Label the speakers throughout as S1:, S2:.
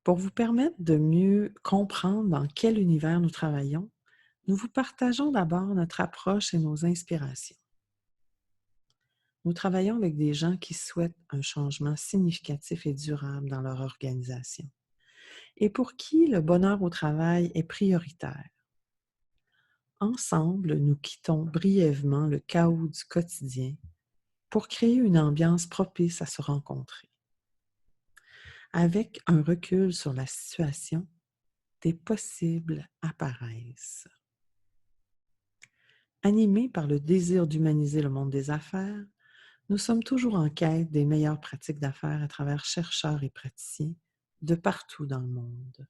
S1: Pour vous permettre de mieux comprendre dans quel univers nous travaillons, nous vous partageons d'abord notre approche et nos inspirations. Nous travaillons avec des gens qui souhaitent un changement significatif et durable dans leur organisation et pour qui le bonheur au travail est prioritaire. Ensemble, nous quittons brièvement le chaos du quotidien pour créer une ambiance propice à se rencontrer. Avec un recul sur la situation, des possibles apparaissent. Animés par le désir d'humaniser le monde des affaires, nous sommes toujours en quête des meilleures pratiques d'affaires à travers chercheurs et praticiens de partout dans le monde.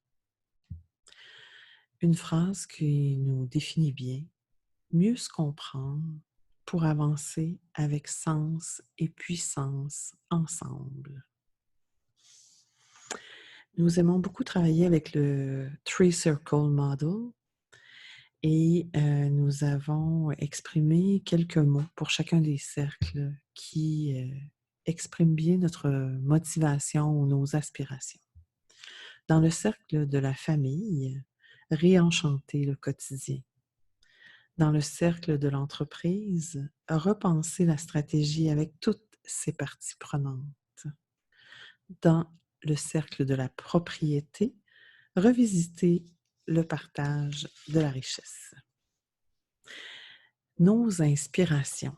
S1: Une phrase qui nous définit bien: mieux se comprendre pour avancer avec sens et puissance ensemble. Nous aimons beaucoup travailler avec le Three Circle Model et nous avons exprimé quelques mots pour chacun des cercles qui expriment bien notre motivation ou nos aspirations. Dans le cercle de la famille, réenchanter le quotidien. Dans le cercle de l'entreprise, repenser la stratégie avec toutes ses parties prenantes. Dans le cercle de la propriété, revisiter le partage de la richesse. Nos inspirations.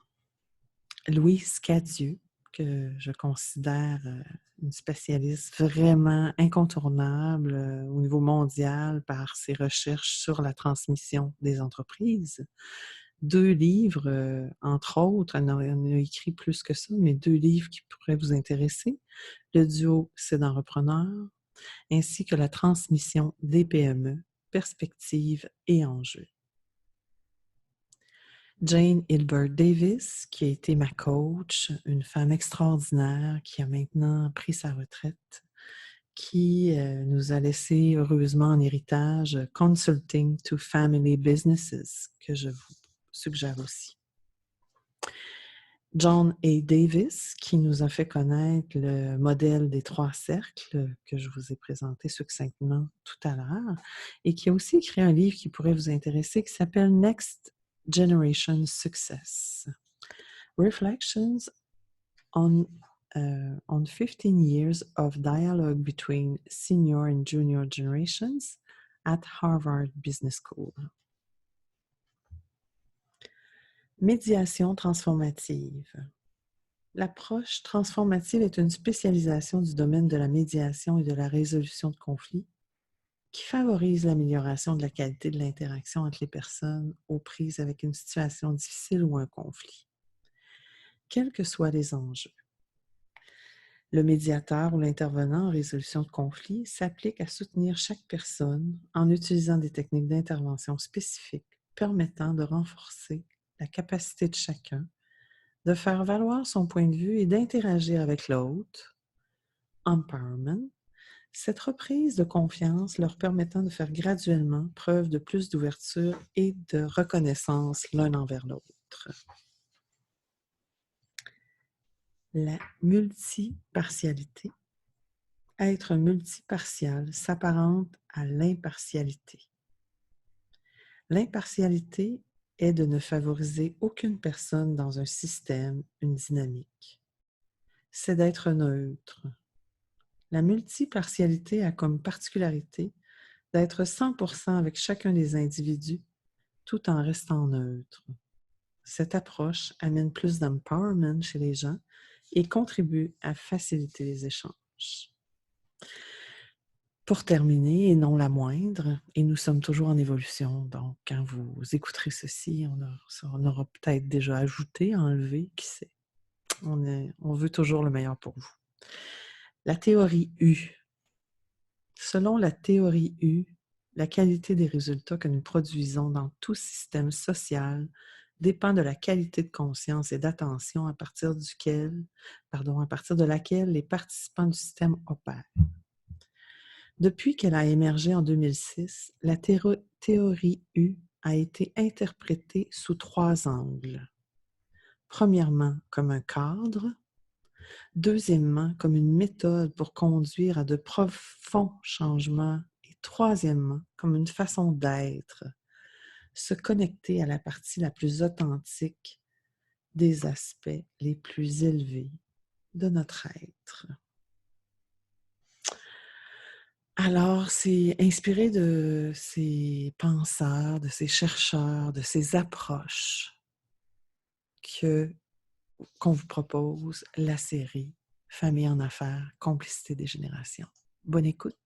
S1: Louise Cadieux, que je considère une spécialiste vraiment incontournable au niveau mondial par ses recherches sur la transmission des entreprises. 2 livres, entre autres, elle en a écrit plus que ça, mais 2 livres qui pourraient vous intéresser. Le duo Cédant-Repreneur, ainsi que la transmission des PME, perspectives et enjeux. Jane Hilbert Davis, qui a été ma coach, une femme extraordinaire qui a maintenant pris sa retraite, qui nous a laissé heureusement en héritage Consulting to Family Businesses, que je vous suggère aussi. John A. Davis, qui nous a fait connaître le modèle des 3 cercles que je vous ai présenté succinctement tout à l'heure, et qui a aussi écrit un livre qui pourrait vous intéresser qui s'appelle Next Generation Success. Reflections on 15 years of dialogue between senior and junior generations at Harvard Business School. Médiation transformative. L'approche transformative est une spécialisation du domaine de la médiation et de la résolution de conflits qui favorise l'amélioration de la qualité de l'interaction entre les personnes aux prises avec une situation difficile ou un conflit, quels que soient les enjeux. Le médiateur ou l'intervenant en résolution de conflits s'applique à soutenir chaque personne en utilisant des techniques d'intervention spécifiques permettant de renforcer la capacité de chacun de faire valoir son point de vue et d'interagir avec l'autre. Empowerment, cette reprise de confiance leur permettant de faire graduellement preuve de plus d'ouverture et de reconnaissance l'un envers l'autre. La multipartialité. Être multipartial s'apparente à l'impartialité. L'impartialité est de ne favoriser aucune personne dans un système, une dynamique. C'est d'être neutre. La multipartialité a comme particularité d'être 100% avec chacun des individus tout en restant neutre. Cette approche amène plus d'empowerment chez les gens et contribue à faciliter les échanges. Pour terminer, et non la moindre, et nous sommes toujours en évolution, donc quand vous écouterez ceci, on aura peut-être déjà ajouté, enlevé, qui sait. On veut toujours le meilleur pour vous. La théorie U. Selon la théorie U, la qualité des résultats que nous produisons dans tout système social dépend de la qualité de conscience et d'attention à partir de laquelle les participants du système opèrent. Depuis qu'elle a émergé en 2006, la théorie U a été interprétée sous 3 angles. Premièrement, comme un cadre, Deuxièmement, comme une méthode pour conduire à de profonds changements. Et troisièmement, comme une façon d'être, se connecter à la partie la plus authentique des aspects les plus élevés de notre être. Alors, c'est inspiré de ces penseurs, de ces chercheurs, de ces approches qu'on vous propose la série Famille en affaires, complicité des générations. Bonne écoute.